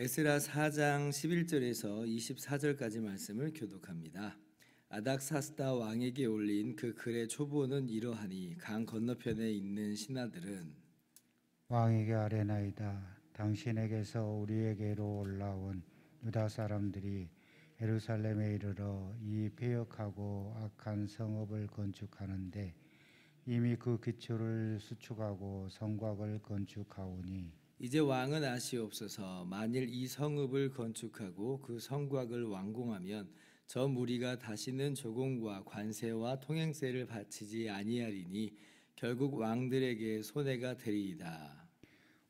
에스라 4장 11절에서 24절까지 말씀을 교독합니다. 아닥사스다 왕에게 올린 그 글의 초보는 이러하니 강 건너편에 있는 신하들은 왕에게 아뢰나이다. 당신에게서 우리에게로 올라온 유다 사람들이 예루살렘에 이르러 이 패역하고 악한 성읍을 건축하는데 이미 그 기초를 수축하고 성곽을 건축하오니 이제 왕은 아시옵소서. 만일 이 성읍을 건축하고 그 성곽을 완공하면 저 무리가 다시는 조공과 관세와 통행세를 바치지 아니하리니 결국 왕들에게 손해가 되리이다.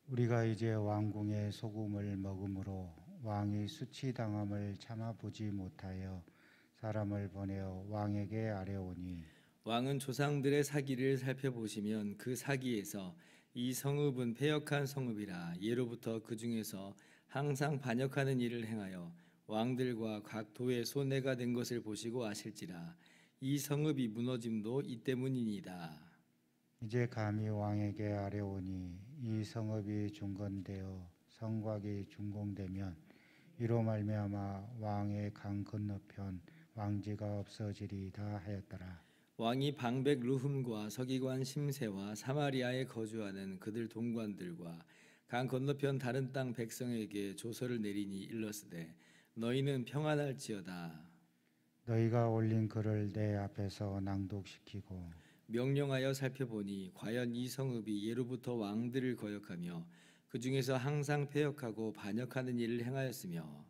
우리가 이제 왕궁의 소금을 먹음으로 왕이 수치당함을 참아보지 못하여 사람을 보내어 왕에게 아뢰오니 왕은 조상들의 사기를 살펴보시면 그 사기에서 이 성읍은 패역한 성읍이라 예로부터 그 중에서 항상 반역하는 일을 행하여 왕들과 각 도의 손해가 된 것을 보시고 아실지라 이 성읍이 무너짐도 이 때문이니이다. 이제 감히 왕에게 아뢰오니 이 성읍이 중건되어 성곽이 준공되면 이로 말미암아 왕의 강 건너편 왕지가 없어지리다 하였더라. 왕이 방백 루흠과 서기관 심세와 사마리아에 거주하는 그들 동관들과 강 건너편 다른 땅 백성에게 조서를 내리니 일렀으되 너희는 평안할지어다. 너희가 올린 글을 내 앞에서 낭독시키고 명령하여 살펴보니 과연 이 성읍이 예로부터 왕들을 거역하며 그 중에서 항상 패역하고 반역하는 일을 행하였으며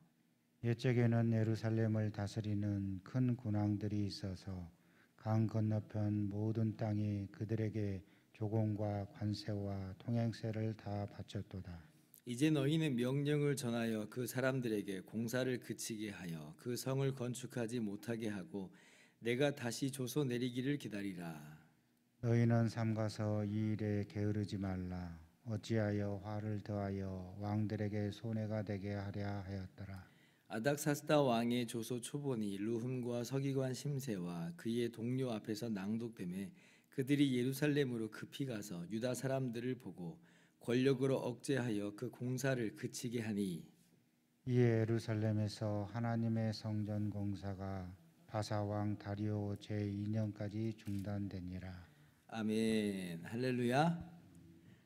옛적에는 예루살렘을 다스리는 큰 군왕들이 있어서 강 건너편 모든 땅이 그들에게 조공과 관세와 통행세를 다 바쳤도다. 이제 너희는 명령을 전하여 그 사람들에게 공사를 그치게 하여 그 성을 건축하지 못하게 하고 내가 다시 조서 내리기를 기다리라. 너희는 삼가서 이 일에 게으르지 말라. 어찌하여 화를 더하여 왕들에게 손해가 되게 하랴 하였더라. 아닥사스다 왕의 조서 초본이 루흠과 서기관 심세와 그의 동료 앞에서 낭독되매 그들이 예루살렘으로 급히 가서 유다 사람들을 보고 권력으로 억제하여 그 공사를 그치게 하니 이에 예루살렘에서 하나님의 성전 공사가 바사왕 다리오 제2년까지 중단되니라. 아멘. 할렐루야.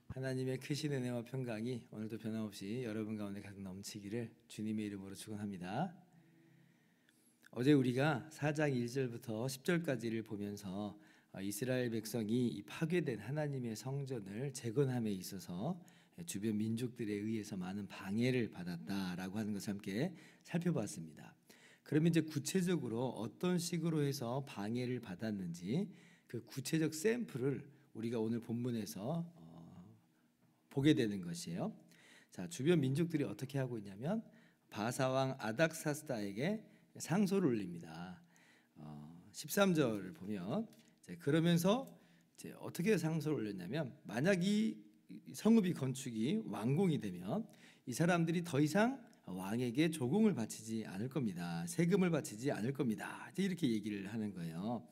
하나님의 크신 은혜와 평강이 오늘도 변함없이 여러분 가운데 가득 넘치기를 주님의 이름으로 축원합니다. 어제 우리가 4장 1절부터 10절까지를 보면서 이스라엘 백성이 파괴된 하나님의 성전을 재건함에 있어서 주변 민족들에 의해서 많은 방해를 받았다라고 하는 것을 함께 살펴봤습니다. 그러면 이제 구체적으로 어떤 식으로 해서 방해를 받았는지 그 구체적 샘플을 우리가 오늘 본문에서 보게 되는 것이에요. 자, 주변 민족들이 어떻게 하고 있냐면 바사왕 아닥사스다에게 상소를 올립니다. 13절을 보면 그러면서 이제 어떻게 상소를 올렸냐면 만약 이 성읍이 건축이 완공이 되면 이 사람들이 더 이상 왕에게 조공을 바치지 않을 겁니다. 세금을 바치지 않을 겁니다. 이렇게 얘기를 하는 거예요.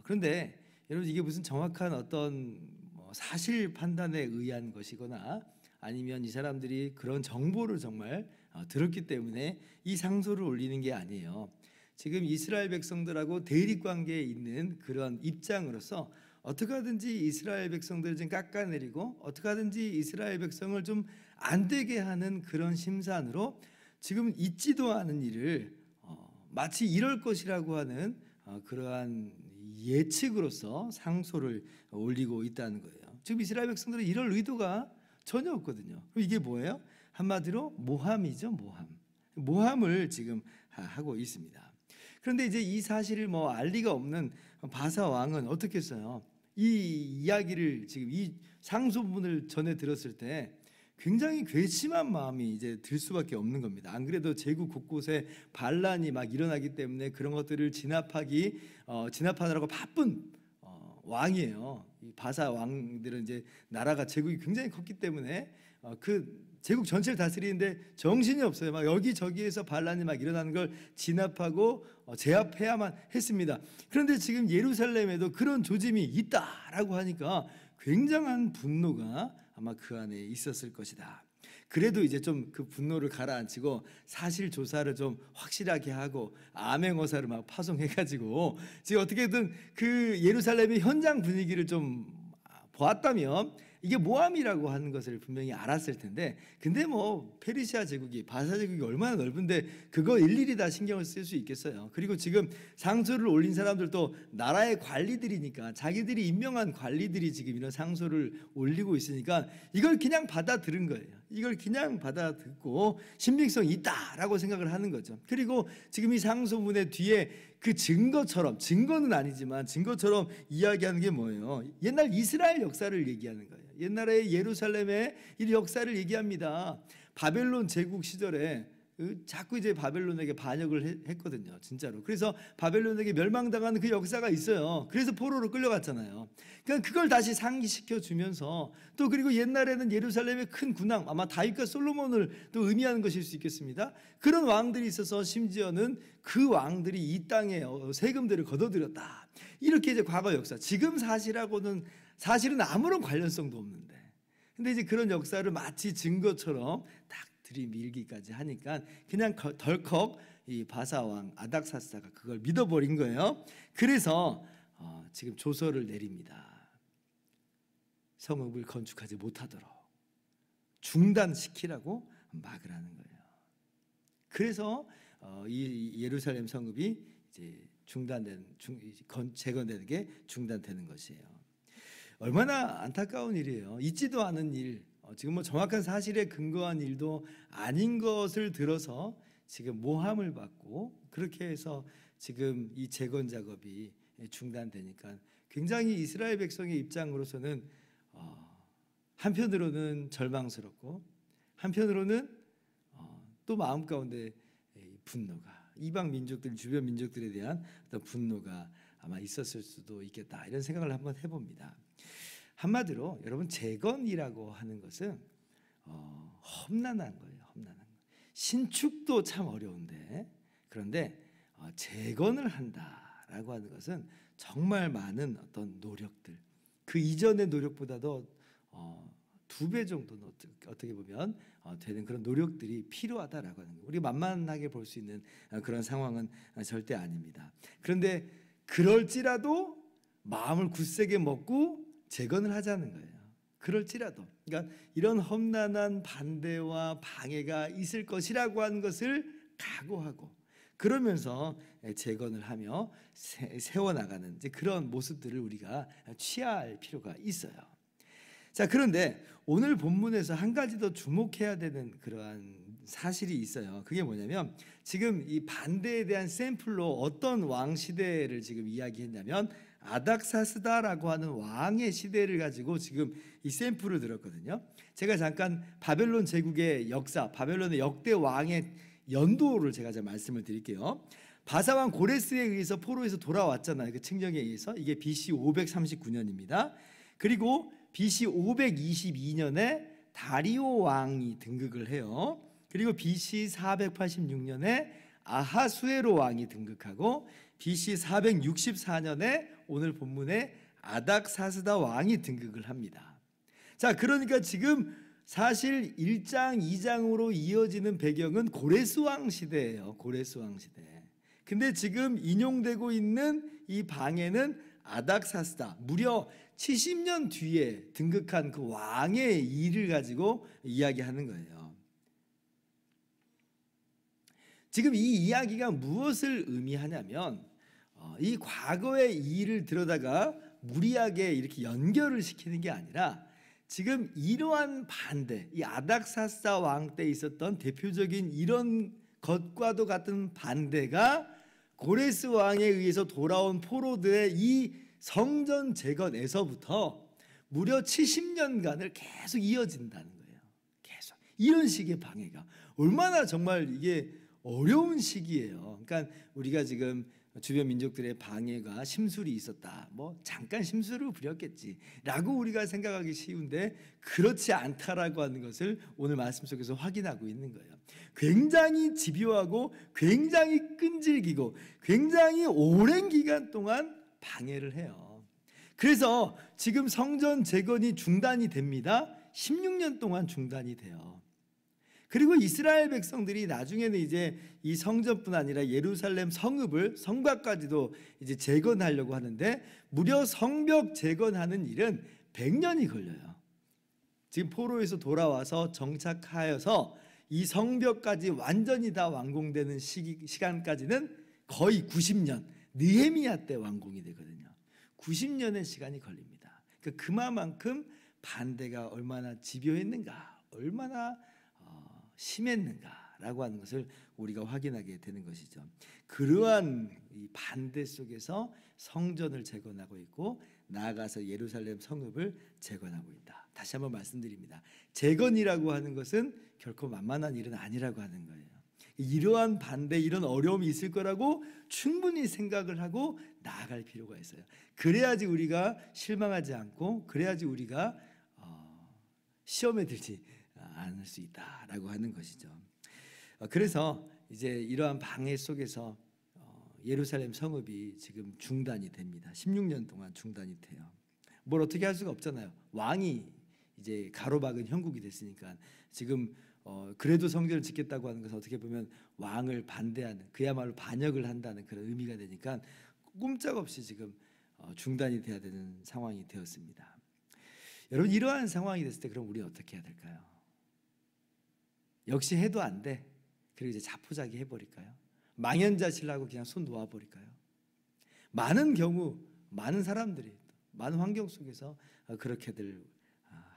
그런데 여러분 이게 무슨 정확한 어떤 사실 판단에 의한 것이거나 아니면 이 사람들이 그런 정보를 정말 들었기 때문에 이 상소를 올리는 게 아니에요. 지금 이스라엘 백성들하고 대립 관계에 있는 그런 입장으로서 어떻게 하든지 이스라엘 백성들을 좀 깎아내리고 어떻게 하든지 이스라엘 백성을 좀 안 되게 하는 그런 심산으로 지금 있지도 않은 일을 마치 이럴 것이라고 하는 그러한 예측으로서 상소를 올리고 있다는 거예요. 지금 이스라엘 백성들은 이럴 의도가 전혀 없거든요. 그럼 이게 뭐예요? 한마디로 모함이죠, 모함. 모함을 지금 하고 있습니다. 그런데 이제 이 사실을 알 리가 없는 바사 왕은 어떻게 했어요? 이 이야기를 지금 이 상소문을 전해 들었을 때 굉장히 괘씸한 마음이 이제 들 수밖에 없는 겁니다. 안 그래도 제국 곳곳에 반란이 막 일어나기 때문에 그런 것들을 진압하느라고 바쁜 왕이에요. 이 바사 왕들은 이제 나라가 제국이 굉장히 컸기 때문에 그 제국 전체를 다스리는데 정신이 없어요. 막 여기저기에서 반란이 막 일어나는 걸 진압하고 제압해야만 했습니다. 그런데 지금 예루살렘에도 그런 조짐이 있다라고 하니까 굉장한 분노가 아마 그 안에 있었을 것이다. 그래도 이제 좀 그 분노를 가라앉히고 사실 조사를 좀 확실하게 하고 암행어사를 막 파송해가지고 지금 어떻게든 그 예루살렘의 현장 분위기를 좀 보았다면 이게 모함이라고 하는 것을 분명히 알았을 텐데, 근데 뭐 페르시아 제국이, 바사 제국이 얼마나 넓은데 그거 일일이 다 신경을 쓸 수 있겠어요. 그리고 지금 상소를 올린 사람들도 나라의 관리들이니까, 자기들이 임명한 관리들이 지금 이런 상소를 올리고 있으니까 이걸 그냥 받아들은 거예요. 이걸 그냥 받아듣고 신빙성이 있다라고 생각을 하는 거죠. 그리고 지금 이 상소문의 뒤에 그 증거는 아니지만 증거처럼 이야기하는 게 뭐예요? 옛날 이스라엘 역사를 얘기하는 거예요. 옛날에 예루살렘의 이 역사를 얘기합니다. 바벨론 제국 시절에 자꾸 이제 바벨론에게 반역을 했거든요, 진짜로. 그래서 바벨론에게 멸망당하는 그 역사가 있어요. 그래서 포로로 끌려갔잖아요. 그러니까 그걸 다시 상기시켜 주면서, 또 그리고 옛날에는 예루살렘의 큰 군왕, 아마 다윗과 솔로몬을 또 의미하는 것일 수 있겠습니다. 그런 왕들이 있어서 심지어는 그 왕들이 이 땅에 세금들을 걷어들였다. 이렇게 이제 과거 역사, 지금 사실은 아무런 관련성도 없는데, 근데 이제 그런 역사를 마치 증거처럼 딱 들이밀기까지 하니까 그냥 덜컥 이 바사왕 아닥사스다가 그걸 믿어버린 거예요. 그래서 지금 조서를 내립니다. 성읍을 건축하지 못하도록 중단시키라고 막으라는 거예요. 그래서 이 예루살렘 성읍이 이제 재건되는 게 중단되는 것이에요. 얼마나 안타까운 일이에요. 있지도 않은 일, 지금 뭐 정확한 사실에 근거한 일도 아닌 것을 들어서 지금 모함을 받고, 그렇게 해서 지금 이 재건 작업이 중단되니까 굉장히 이스라엘 백성의 입장으로서는 한편으로는 절망스럽고, 한편으로는 또 마음 가운데 분노가, 이방 민족들, 주변 민족들에 대한 어떤 분노가 아마 있었을 수도 있겠다, 이런 생각을 한번 해봅니다. 한마디로 여러분, 재건이라고 하는 것은 험난한 거예요. 험난한 거. 신축도 참 어려운데, 그런데 재건을 한다라고 하는 것은 정말 많은 어떤 노력들, 그 이전의 노력보다도 2배 정도는 어떻게 보면 되는 그런 노력들이 필요하다라고 하는 거예요. 우리 만만하게 볼 수 있는 그런 상황은 절대 아닙니다. 그런데 그럴지라도 마음을 굳세게 먹고 재건을 하자는 거예요. 그럴지라도, 그러니까 이런 험난한 반대와 방해가 있을 것이라고 하는 것을 각오하고, 그러면서 재건을 하며 세워나가는 이제 그런 모습들을 우리가 취할 필요가 있어요. 자, 그런데 오늘 본문에서 한 가지 더 주목해야 되는 그러한 사실이 있어요. 그게 뭐냐면, 지금 이 반대에 대한 샘플로 어떤 왕 시대를 지금 이야기했냐면 아닥사스다라고 하는 왕의 시대를 가지고 지금 이 샘플을 들었거든요. 제가 잠깐 바벨론 제국의 역사, 바벨론의 역대 왕의 연도를 제가 말씀을 드릴게요. 바사왕 고레스에 의해서 포로에서 돌아왔잖아요. 그 칙령에 의해서. 이게 BC 539년입니다. 그리고 BC 522년에 다리오 왕이 등극을 해요. 그리고 BC 486년에 아하수에로 왕이 등극하고, BC 464년에 오늘 본문에 아닥사스다 왕이 등극을 합니다. 자, 그러니까 지금 사실 1장, 2장으로 이어지는 배경은 고레스 왕 시대예요. 고레스 왕 시대. 근데 지금 인용되고 있는 이 방해는 아닥사스다, 무려 70년 뒤에 등극한 그 왕의 일을 가지고 이야기하는 거예요. 지금 이 이야기가 무엇을 의미하냐면, 이 과거의 일을 들여다가 무리하게 이렇게 연결을 시키는 게 아니라, 지금 이러한 반대, 이 아닥사스다 왕 때 있었던 대표적인 이런 것과도 같은 반대가 고레스 왕에 의해서 돌아온 포로들의 이 성전 재건에서부터 무려 70년간을 계속 이어진다는 거예요. 계속 이런 식의 방해가 얼마나 정말 이게 어려운 시기예요. 그러니까 우리가 지금 주변 민족들의 방해가 심술이 있었다, 뭐 잠깐 심술을 부렸겠지라고 우리가 생각하기 쉬운데, 그렇지 않다라고 하는 것을 오늘 말씀 속에서 확인하고 있는 거예요. 굉장히 집요하고 굉장히 끈질기고 굉장히 오랜 기간 동안 방해를 해요. 그래서 지금 성전 재건이 중단이 됩니다. 16년 동안 중단이 돼요. 그리고 이스라엘 백성들이 나중에는 이제 이 성전뿐 아니라 예루살렘 성읍을 성곽까지도 이제 재건하려고 하는데 무려 성벽 재건하는 일은 100년이 걸려요. 지금 포로에서 돌아와서 정착하여서 이 성벽까지 완전히 다 완공되는 시간까지는 거의 90년, 느헤미야 때 완공이 되거든요. 90년의 시간이 걸립니다. 그만큼 반대가 얼마나 집요했는가, 얼마나 심했는가라고 하는 것을 우리가 확인하게 되는 것이죠. 그러한 이 반대 속에서 성전을 재건하고 있고 나아가서 예루살렘 성읍을 재건하고 있다. 다시 한번 말씀드립니다. 재건이라고 하는 것은 결코 만만한 일은 아니라고 하는 거예요. 이러한 반대, 이런 어려움이 있을 거라고 충분히 생각을 하고 나아갈 필요가 있어요. 그래야지 우리가 실망하지 않고, 그래야지 우리가 시험에 들지 않을 수 있다라고 하는 것이죠. 그래서 이제 이러한 방해 속에서 예루살렘 성읍이 지금 중단이 됩니다. 16년 동안 중단이 돼요. 뭘 어떻게 할 수가 없잖아요. 왕이 이제 가로막은 형국이 됐으니까 지금 그래도 성전을 짓겠다고 하는 것은 어떻게 보면 왕을 반대하는, 그야말로 반역을 한다는 그런 의미가 되니까 꼼짝없이 지금 중단이 돼야 되는 상황이 되었습니다. 여러분, 이러한 상황이 됐을 때 그럼 우리는 어떻게 해야 될까요? 역시 해도 안 돼. 그리고 이제 자포자기 해버릴까요? 망연자실하고 그냥 손 놓아버릴까요? 많은 경우 많은 사람들이 많은 환경 속에서 그렇게들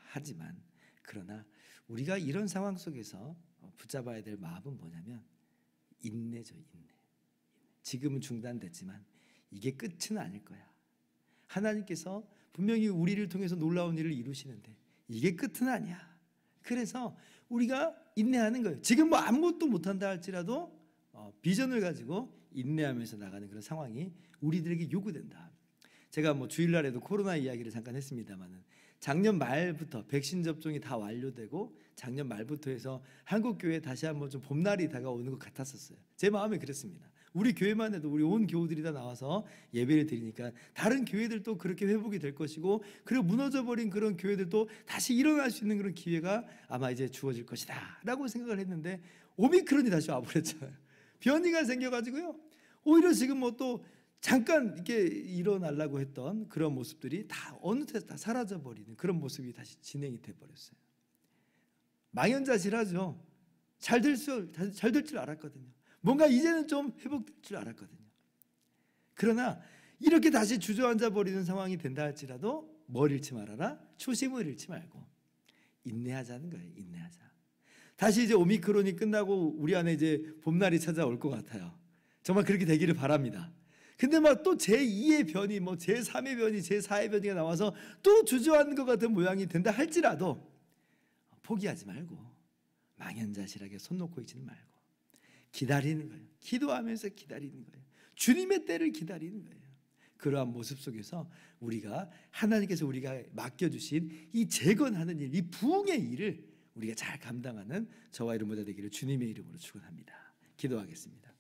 하지만, 그러나 우리가 이런 상황 속에서 붙잡아야 될 마음은 뭐냐면 인내죠. 인내. 지금은 중단됐지만 이게 끝은 아닐 거야. 하나님께서 분명히 우리를 통해서 놀라운 일을 이루시는데 이게 끝은 아니야. 그래서 우리가 인내하는 거예요. 지금 뭐 아무것도 못한다 할지라도 비전을 가지고 인내하면서 나가는 그런 상황이 우리들에게 요구된다. 제가 뭐 주일날에도 코로나 이야기를 잠깐 했습니다만은 작년 말부터 백신 접종이 다 완료되고 작년 말부터 해서 한국 교회에 다시 한번 좀 봄날이 다가오는 것 같았었어요. 제 마음에 그랬습니다. 우리 교회만 해도 우리 온 교우들이 다 나와서 예배를 드리니까 다른 교회들도 그렇게 회복이 될 것이고, 그리고 무너져버린 그런 교회들도 다시 일어날 수 있는 그런 기회가 아마 이제 주어질 것이다 라고 생각을 했는데 오미크론이 다시 와버렸잖아요. 변이가 생겨가지고요, 오히려 지금 뭐 또 잠깐 이렇게 일어나려고 했던 그런 모습들이 다 어느새 다 사라져버리는 그런 모습이 다시 진행이 돼버렸어요. 망연자실하죠. 잘 될 줄 알았거든요. 뭔가 이제는 좀 회복될 줄 알았거든요. 그러나 이렇게 다시 주저앉아 버리는 상황이 된다 할지라도 뭘 잃지 말아라? 초심을 잃지 말고 인내하자는 거예요. 인내하자. 다시 이제 오미크론이 끝나고 우리 안에 이제 봄날이 찾아올 것 같아요. 정말 그렇게 되기를 바랍니다. 근데 막 또 제2의 변이, 뭐 제3의 변이, 제4의 변이가 나와서 또 주저앉는 것 같은 모양이 된다 할지라도 포기하지 말고 망연자실하게 손 놓고 있지는 말고 기다리는 거예요. 기도하면서 기다리는 거예요. 주님의 때를 기다리는 거예요. 그러한 모습 속에서 우리가 하나님께서 우리가 맡겨주신 이 재건하는 일, 이 부흥의 일을 우리가 잘 감당하는 저와 여러분 모두 되기를 주님의 이름으로 축원합니다. 기도하겠습니다.